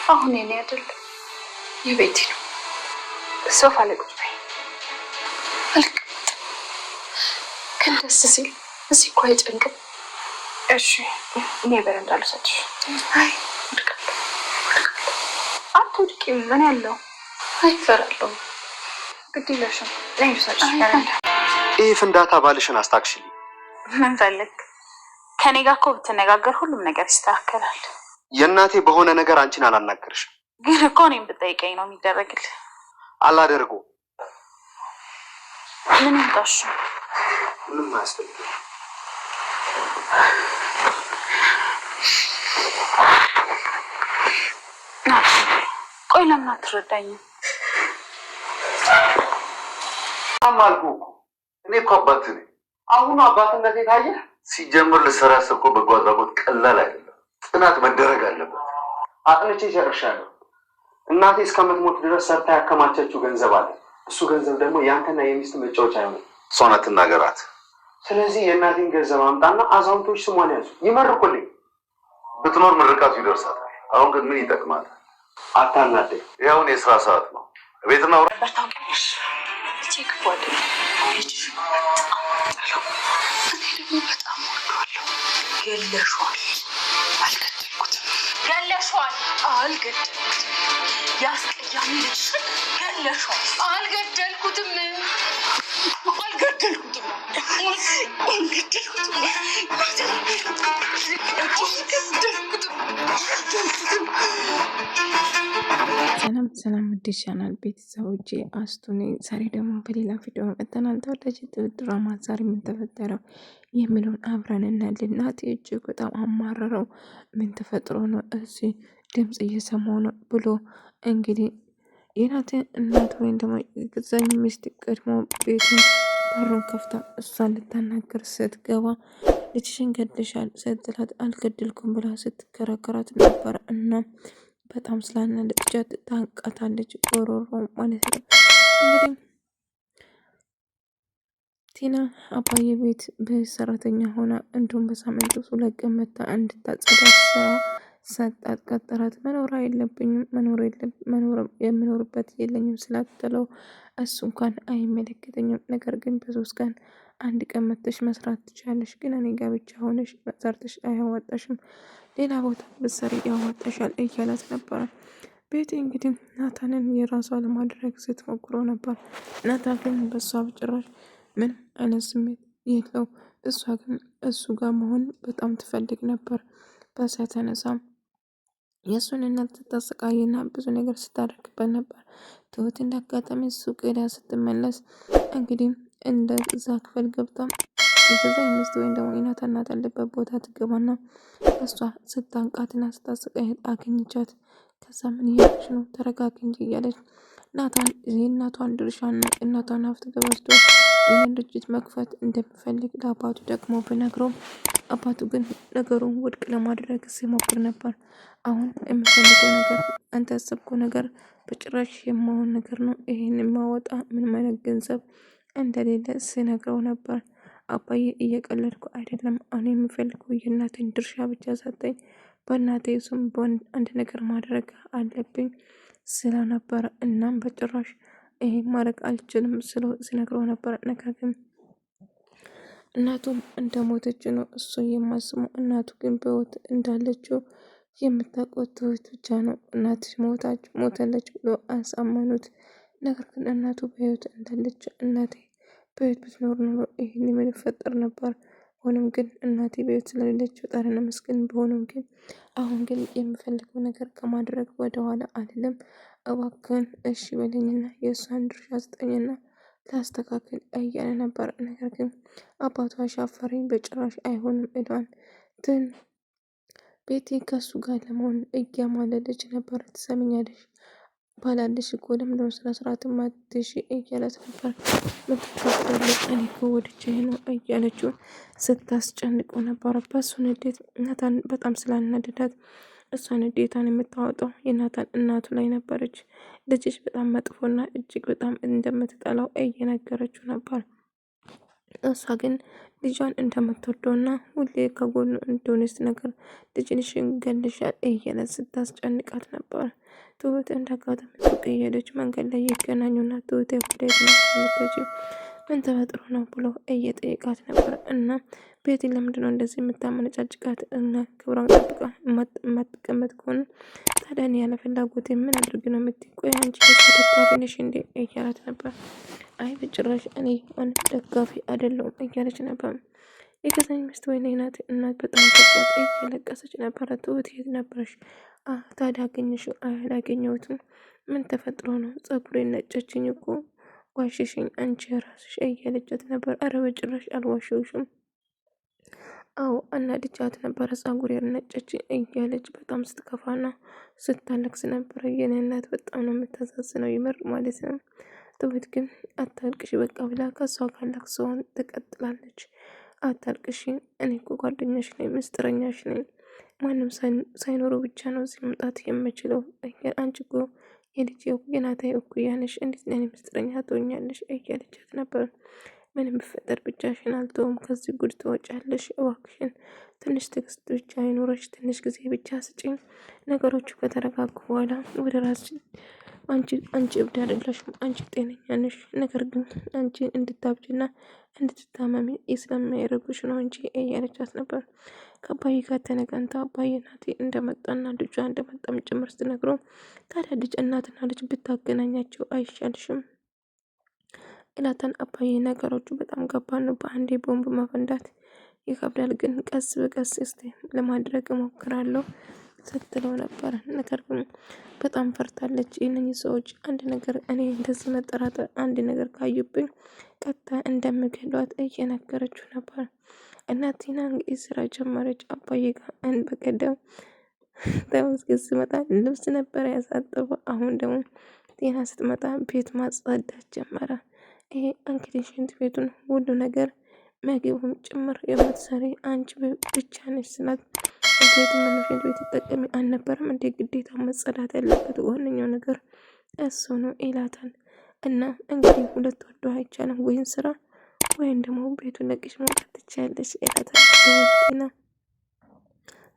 አሁን የኔ አይደል የቤቴ ነው። ሶፋ ላይ ቁጭ በይ። ግን ደስ ሲል እዚህ እኮ አይጨንቅም። እሺ እኔ በረንዳ ልውሰድሽ። አይ አትወድቂም። ምን ያለው አይፈራለሁ። ግድ የለሽም። ነይ ልውሰድሽ በረንዳ። ይህ ፍንዳታ ባልሽን አስታክሽልኝ። ምን ፈልግ? ከኔ ጋር እኮ ብትነጋገር ሁሉም ነገር ይስተካከላል። የእናቴ በሆነ ነገር አንቺን አላናገርሽም። ግን እኮ እኔም ብጠይቀኝ ነው የሚደረግልህ። አላደርገውም። ምን ይምጣሽ? ምንም አያስፈልግም። ቆይ ለምን አትረዳኝም? አልኩህ እኮ እኔ እኮ አባትህ ነኝ። አሁኑ አባትነት የታየህ ሲጀምር ልሰራ ያሰብከው በጎ አድራጎት ቀላል አይደለም። ጥናት መደረግ አለበት። አጥንቼ ጨርሻለሁ። እናቴ እስከምትሞት ድረስ ሰርታ ያከማቸችው ገንዘብ አለ። እሱ ገንዘብ ደግሞ ያንተና የሚስት መጫወቻ አይሆንም። እሷን አትናገራት። ስለዚህ የእናቴን ገንዘብ አምጣና አዛውንቶች ስሟን ያዙ፣ ይመርቁልኝ። ብትኖር ምርቃቱ ይደርሳታል። አሁን ግን ምን ይጠቅማል? አታናደኝ። ያውን የስራ ሰዓት ነው። ቤትና በታውቂያለሽ እጅግ ጓደ ልጅሽ እኔ ደግሞ በጣም ወዷለሁ። ገለሿል። አልገደልኩትም። ገለሿል። አልገደልኩትም። ያስቀያሚ ልጅሽን ገለሿል። አልገደልኩትም። አልገደልኩትም። ሰላም ውድ ቻናል ቤተሰቦቼ አስቱ ነኝ። ዛሬ ደግሞ በሌላ ቪዲዮ መጥተናል። ተወዳጅ ድራማ ዛሬ ምን ተፈጠረው የሚለውን አብረን እናያለን። ናቲ እጅግ በጣም አማረረው። ምን ተፈጥሮ ነው እዚህ ድምጽ እየሰማሁ ነው ብሎ እንግዲህ የናቲ እናት ወይም ደግሞ ገዛኝ ሚስት ቀድሞ ቤቱን በሩን ከፍታ እሷን ልታናገር ስትገባ ልጅሽን ገድልሻል ስትላት አልገድልኩም ብላ ስትከራከራት ነበር እና በጣም ስላናደደቻት ታንቃታለች። ጎሮሮ ማለት ነው። እንግዲህ ቲና አባዬ ቤት በሰራተኛ ሆና እንዲሁም በሳምንቱ 2 ቀን መታ እንድታጸዳ ስራ ሰጣት፣ ቀጠራት። መኖር የለብኝም የምኖርበት የለኝም ስላትለው እሱ እንኳን አይመለከተኝም፣ ነገር ግን በ3 ቀን 1 ቀን መተሽ መስራት ትችላለሽ፣ ግን እኔ ጋር ብቻ ሆነሽ ሰርተሽ አያዋጣሽም፣ ሌላ ቦታ ብትሰሪ ያዋጣሻል እያላት ነበረ። ቤቲ እንግዲህ ናታንን የራሷ ለማድረግ ስትሞክሮ ነበር። ናታን ግን በሷ በጭራሽ ምን አይነት ስሜት የለው። እሷ ግን እሱ ጋር መሆን በጣም ትፈልግ ነበር። በዛ የተነሳም የእሱን እናት ስታሰቃይና ብዙ ነገር ስታደርግበት ነበር። ትሁት እንዳጋጣሚ እሱ ቅዳ ስትመለስ እንግዲህ እንደዛ ክፍል ገብታ የገዛ ሚስት ወይም ደግሞ የናታን እናት ያለበት ቦታ ትገባና እሷ ስታንቃትና ስታሰቃያት አገኘቻት። ከዛ ምን እያለች ነው? ተረጋጊ እንጂ እያለች ናታን የእናቷን ድርሻና እናቷን ሀብት ገበስቶ ይህን ድርጅት መክፈት እንደሚፈልግ ለአባቱ ደግሞ ብነግረው አባቱ ግን ነገሩን ውድቅ ለማድረግ ሲሞክር ነበር። አሁን የምፈልገው ነገር አንተ ያሰብከው ነገር በጭራሽ የማሆን ነገር ነው። ይህን የማወጣ ምንም አይነት ገንዘብ እንደሌለ ሲነግረው ነበር። አባዬ እየቀለድኩ አይደለም። አሁን የምፈልገው የእናቴን ድርሻ ብቻ ሰጠኝ። በእናቴ ስም አንድ ነገር ማድረግ አለብኝ ስለነበረ እናም በጭራሽ ይሄ ማድረግ አልችልም ሲነግረው ነበር። ነገር ግን እናቱም እንደሞተች ነው እሱ የማስበው። እናቱ ግን በህይወት እንዳለችው የምታውቀው ትሁት ብቻ ነው። እናትሽ ሞተለች ብሎ አሳመኑት። ነገር ግን እናቱ በህይወት እንዳለች እናቴ በህይወት ብትኖር ኖሮ ይህን የሚፈጠር ነበር። ሆኖም ግን እናቴ በህይወት ስለሌለች ፈጣሪን መስገን። ቢሆንም ግን አሁን ግን የምፈልገው ነገር ከማድረግ ወደኋላ አይደለም። እባክህን እሺ በለኝና የእሷን ድርሻ ስጠኝና ላስተካክል እያለ ነበር። ነገር ግን አባቷ አሻፈረኝ፣ በጭራሽ አይሆንም እሏን ትን ቤቲ ከሱ ጋር ለመሆን እያማለለች ነበር። ትሰምኛለሽ ባላለሽ እኮ ለምንድነው ስነ ስርዓት ማትሽ እያለት ነበር። ምትከፍተልኝ እኔ እኮ ወድጄ ነው እያለችው ስታስጨንቀው ነበር። በሱ ንዴት ናታን በጣም ስላናደዳት እሷ ንዴታን የምታወጣው የናታን እናቱ ላይ ነበረች። ልጅሽ በጣም መጥፎና እጅግ በጣም እንደምትጠላው እየነገረችው ነበር። እሷ ግን ልጇን እንደምትወደውና ሁሌ ከጎኑ እንደሆነች ነገር ልጅንሽን ገልሻል እያለ ስታስጨንቃት ነበር። ትሁት እንዳጋጣሚ ሱቅ እየሄደች መንገድ ላይ ይገናኙና ትሁት ወዴት ነው የምትሄጂው? ምን ተፈጥሮ ነው ብሎ እየጠየቃት ነበር። እና ቤቲ ለምንድነው እንደዚህ የምታመነጫጭቃት? እና ክብሯን ጠብቃ የማትቀመጥ ከሆነ ታዲያ እኔ ያለ ፍላጎቴ ምን አድርግ ነው የምትይ? ቆይ አንቺ ደጋፊ ነሽ እንዴ እያላት ነበር። አይ በጭራሽ እኔ የሆነ ደጋፊ አይደለሁም እያለች ነበር። የገዛኝ ሚስት ወይኔ ናት። እናት በጣም ተቆጣ እያለቀሰች ነበረ። ትሁት የት ነበረሽ? ታዲያ አገኘሽው? አላገኘሁትም። ምን ተፈጥሮ ነው? ጸጉሬን ነጨችኝ እኮ ዋሽሽኝ አንቺ ራስሽ እያለቻት ነበር። አረ በጭራሽ አልዋሽውሽም። አዎ አናድጃት ነበረ ጸጉር ያልነጨች እያለች በጣም ስትከፋና ስታለቅስ ነበረ። የኔ እናት በጣም ነው የምታሳዝነው ይመር ማለት ነው። ትሁት ግን አታልቅሽ በቃ ብላ ከሷ ጋር ለቅሶዋን ትቀጥላለች። አታልቅሽ፣ እኔ እኮ ጓደኛሽ ነኝ፣ ምስጢረኛሽ ነኝ። ማንም ሳይኖሩ ብቻ ነው እዚህ መምጣት የምችለው። አንቺ እኮ የልጄ የናታዬ እኩያ ነሽ፣ እንዴት ለኔ ምስጢረኛ ትሆኛለሽ? እያለቻት ነበር። ምንም ብፈጠር ብቻሽን አልተውም፣ ከዚህ ጉድ ትወጫለሽ። እባክሽን ትንሽ ትዕግስት ብቻ አይኖረሽ፣ ትንሽ ጊዜ ብቻ ስጪኝ። ነገሮቹ ከተረጋጉ በኋላ ወደ ራስሽ አንቺ እብድ አይደለሽም፣ አንቺ ጤነኛ ነሽ። ነገር ግን አንቺ እንድታብጅና እንድትታመሚ ስለማያደርጉሽ ነው እንጂ እያለቻት ነበር። ከአባዬ ጋር ተነጋንታ አባዬ ናቴ እንደመጣና ልጇ እንደመጣም ጭምር ስትነግረው ታዲያ ልጅ እናትና ልጅ ብታገናኛቸው አይሻልሽም ይላታል። አባዬ ነገሮቹ በጣም ከባድ ነው፣ በአንዴ ቦምብ ማፈንዳት ይከብዳል፣ ግን ቀስ በቀስ እስቲ ለማድረግ እሞክራለሁ ስትለው ነበር። ነገር ግን በጣም ፈርታለች። እነኚህ ሰዎች አንድ ነገር እኔ እንደዚህ መጠራጠር አንድ ነገር ካዩብኝ ቀጥታ እንደምገሏት እየነገረችው ነበር። እናቲና እንግዲህ ስራ ጀመረች። አባዬ ጋር በቀደም ተመስገን ስመጣ ልብስ ነበር ያሳጠበው። አሁን ደግሞ ጤና ስትመጣ ቤት ማጽዳት ጀመረ። ይሄ እንግዲህ ሽንት ቤቱን ሁሉ ነገር ምግቡም ጭምር የምትሰሪ አንቺ ብቻ ነች ስላት ቤት ሽንት ቤት ይጠቀሚ አልነበረም እንደ ግዴታ መጸዳት ያለበት ዋነኛው ነገር እሱ ነው ይላታል። እና እንግዲህ ሁለት ወዶ አይቻልም፣ ወይም ስራ ወይም ደግሞ ቤቱን ለቅሽ መውጣት ትችያለሽ ይላታል። ጤና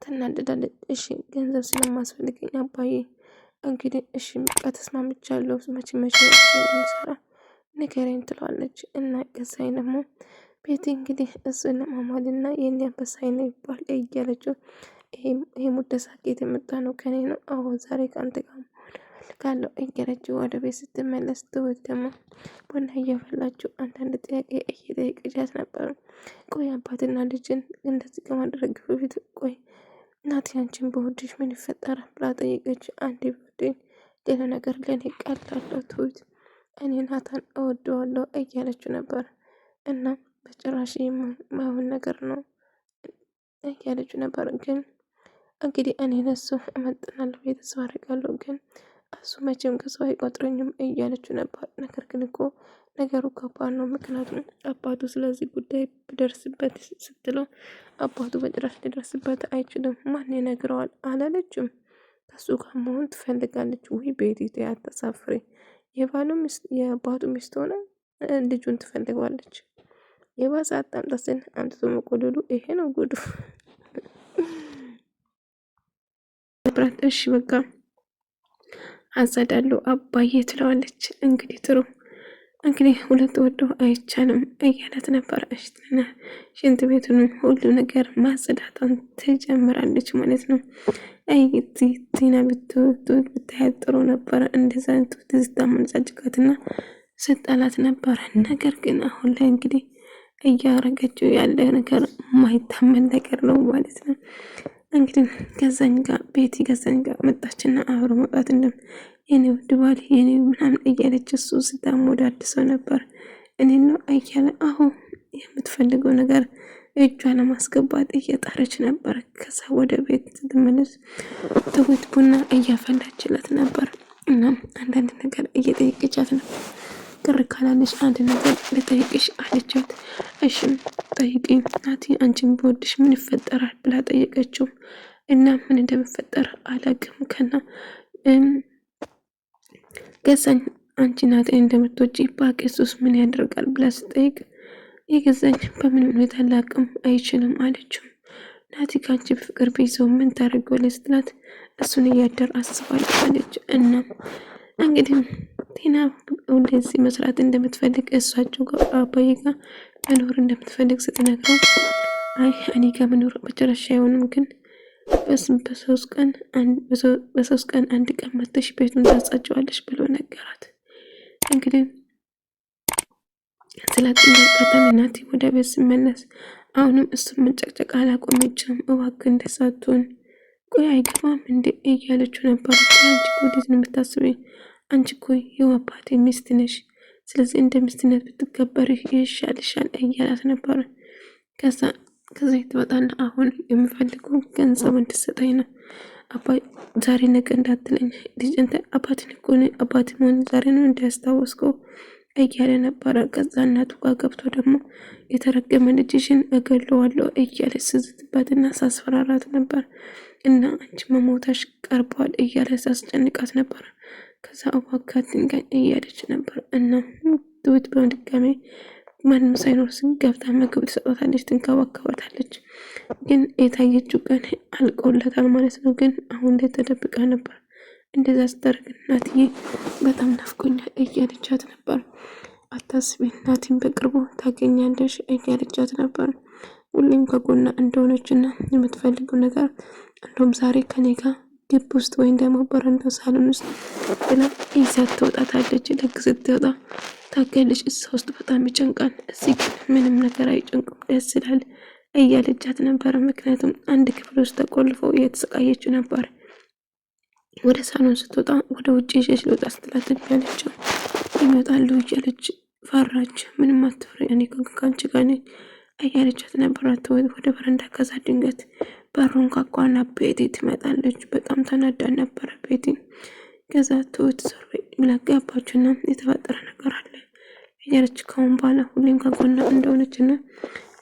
ትናደዳለች። እሺ ገንዘብ ስለማስፈልገኝ አባዬ እንግዲህ እሺ በቃ ተስማምቻለሁ፣ መቼ እንደሚሰራ ንገረኝ ትለዋለች። እና ገዛኝ ደግሞ ቤቲ እንግዲህ እሱን ለማማልና የኔ አንበሳይ ነው ይባል እያለችው ይሄ ሙደሳ ጌት የመጣ ነው ከኔ ነው። አዎ ዛሬ ከአንተ ጋር መሆን እፈልጋለሁ እያለችው ወደ ቤት ስትመለስ ትሁት ደግሞ ቡና እያፈላችው አንዳንድ ጥያቄ እየጠየቀቻት ነበር። ቆይ አባትና ልጅን እንደዚህ ከማድረግ በፊት ቆይ እናቴ አንቺን በወድሽ ምን ይፈጠራል ብላ ጠየቀች። አንዴ በወደኝ ሌላ ነገር ለእኔ ቀላለሁ ትሁት እኔ ናታን እወደዋለሁ እያለችው ነበር። እና በጭራሽ የማይሆን ነገር ነው እያለችው ነበር። ግን እንግዲህ እኔ ለሱ እመጥናለሁ ቤተሰብ አደርጋለሁ፣ ግን እሱ መቼም ከሰው አይቆጥረኝም እያለችው ነበር። ነገር ግን እኮ ነገሩ ከባድ ነው፣ ምክንያቱም አባቱ ስለዚህ ጉዳይ ብደርስበት ስትለው አባቱ በጭራሽ ሊደርስበት አይችልም። ማን ይነግረዋል አላለችም። ከሱ ጋር መሆን ትፈልጋለች ወይ ቤት አታሳፍሬ የአባቱ ሚስት ሆነ ልጁን ትፈልገዋለች። የባሰ አጣምጣስን አምጥቶ መቆደሉ ይሄ ነው ጉዱ። እሺ በቃ አጸዳለሁ አባዬ ትለዋለች። እንግዲህ ጥሩ እንግዲህ ሁለት ወዶ አይቻልም እያለት ነበር። እሽትና ሽንት ቤቱንም ሁሉ ነገር ማጽዳቷን ትጀምራለች ማለት ነው። ቲና ብታያት ጥሩ ነበረ። እንደዛ ትዝታ መንጫጭቃትና ስጠላት ነበረ። ነገር ግን አሁን ላይ እንግዲህ እያረገችው ያለ ነገር ማይታመን ነገር ነው ማለት ነው። እንግዲህ ገዛኝ ጋር ቤቲ ገዛኝ ጋር መጣችና አብሮ መውጣት የኔ ውድ ባል የኔ ምናምን እያለች እሱ ስታሞዳድሰው ነበር። እኔ ነው እያለ አሁን የምትፈልገው ነገር እጇ ለማስገባት እየጣረች ነበር። ከዛ ወደ ቤት ስትመለስ ትሁት ቡና እያፈላችለት ነበር እና አንዳንድ ነገር እየጠየቀቻት ነው። ቅር ካላለች አንድ ነገር ልጠይቅሽ አለቻት። እሺም ጠይቂኝ ናቲ፣ አንቺን በወድሽ ምን ይፈጠራል ብላ ጠየቀችው። እና ምን እንደሚፈጠር አላውቅም ከና ገዛኝ አንቺ ናቲ እንደምትወጪ ባቄሱስ ምን ያደርጋል ብላ ስጠይቅ የገዛኝ በምን ሁኔታ ላቅም አይችልም አለችው። ናቲ ካንቺ ፍቅር ቢይዘው ምን ታደርጊዋለሽ ስትላት እሱን እያደር አስባለች አለች። እና እንግዲህ ቲና እንደዚህ መስራት እንደምትፈልግ እሷቸው ጋር አባዬ ጋር መኖር እንደምትፈልግ ስትነግረው አይ እኔ ጋር መኖር በጭራሽ አይሆንም፣ ግን በሶስት ቀን አንድ ቀን መተሽ ቤቱን ታጻጨዋለሽ ብሎ ነገራት። እንግዲህ ስላጥንቀተም ናቲ ወደ ቤት ሲመለስ አሁንም እሱን መንጨቅጨቅ አላቆመችም። እባክህ እንደሳቱን ቆይ አይገባም እንዴ እያለችው ነበር። አንቺ እኮ ወዴት ነው የምታስበኝ? አንቺ እኮ የአባቴ ሚስት ነሽ፣ ስለዚህ እንደ ሚስትነት ብትከበር ይሻልሻል እያላት ነበር። ከዛ ትወጣና አሁን የምፈልገው ገንዘብ እንድትሰጠኝ ነው። አባይ ዛሬ ነገ እንዳትለኝ ልጅ እንተ አባት መሆን ዛሬ ነው እንዳያስታወስከው እያለ ነበረ። ከዛ እናቱ ጋር ገብቶ ደግሞ የተረገመ ልጅሽን እገለዋለሁ እያለ ስዝትባትና ሳስፈራራት ነበር። እና አንቺ መሞታሽ ቀርቧል እያለ ሳስጨንቃት ነበር። ከዛ እባክህ ድንጋይ እያለች ነበር። እና ትሁት በድጋሚ ማንም ሳይኖር ገብታ ምግብ ትሰጣታለች፣ ትንከባከባታለች። ግን የታየችው ቀን አልቆለታል ማለት ነው። ግን አሁን ላይ ተደብቃ ነበር። እንደዛ ስታደርግ እናትዬ በጣም ናፍቆኛል እያለቻት ነበር። አታስቢ እናቴን በቅርቡ ታገኛለሽ እያለቻት ነበር። ሁሌም ከጎና እንደሆነችና የምትፈልገው ነገር እንደውም ዛሬ ከኔ ጋር ግቢ ውስጥ ወይም ደግሞ በረንዳ ሳሎን ውስጥ ብላ ይዛት ትወጣታለች። ልክ ስትወጣ ታገለች። እዛ ውስጥ በጣም ይጨንቃል፣ እዚህ ግን ምንም ነገር አይጨንቅም፣ ደስ ይላል እያለቻት ነበር። ምክንያቱም አንድ ክፍል ውስጥ ተቆልፈው እየተሰቃየች ነበር። ወደ ሳሎን ስትወጣ ወደ ውጭ ይዤሽ ልወጣ ስትላት ያለችው ይመጣሉ እያለች ፈራች። ምንም አትፍሪ እኔ ከአንቺ ጋር ነኝ እያለቻት ነበር። ወደ በረንዳ ከዛ ድንገት በሩን ካቋና ቤቲ ትመጣለች። በጣም ተናዳ ነበረ ቤቲ። ከዛ ትሁት ዞር ብላ ገባችና የተፈጠረ ነገር አለ እያለች ከአሁን በኋላ ሁሌም ከጎና እንደሆነችና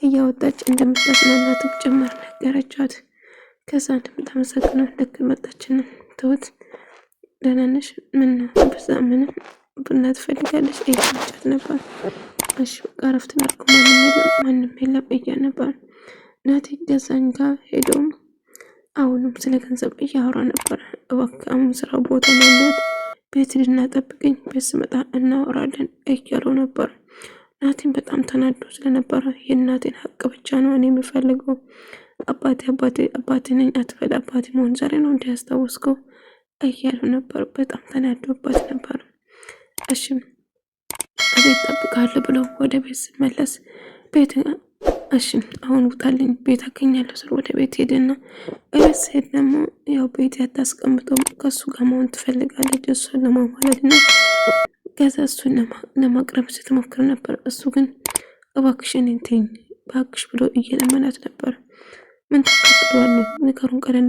እያወጣች እንደምታስናናትም ጭምር ነገረቻት። ከዛ እንደምታመሰግነው ልክ መጣችና ትሁት ደህና ነሽ? ምን ነው በዛ ምንም ቡና ትፈልጋለች እያለቻት ነበር። እሺ በቃ እረፍት ላድርግ ማንም የለም እያለ ነበር። ናቲ ገዛኝ ጋር ሄዶም አሁንም ስለ ገንዘብ እያወራ ነበር። እባክህ አሁን ስራ ቦታ ማለት ቤት ልናጠብቅኝ ቤት ስመጣ እናወራለን እያለው ነበር። ናቲን በጣም ተናዶ ስለነበረ የእናቴን ሀቅ ብቻ ነው እኔ የምፈልገው፣ አባቴ ነኝ አትበል፣ አባቴ መሆን ዛሬ ነው እንዲያስታወስከው እያለው ነበር። በጣም ተናዶባት ነበር። እሺም ቤት ጠብቃለሁ ብሎ ወደ ቤት ሲመለስ ቤት እሺም አሁን ውጣልኝ ቤት አገኛለሁ ስል ወደ ቤት ሄደና እቤት ሲሄድ ደግሞ ያው ቤት ያታስቀምጠው ከሱ ጋር መሆን ትፈልጋለች እሱን ለማማለድ ነው። ከዛ እሱን ለማቅረብ ስትሞክር ነበር። እሱ ግን እባክሽ እኔን ተይኝ እባክሽ ብሎ እየለመናት ነበር። ምን ተከትሏል? ነገሩን ቀለል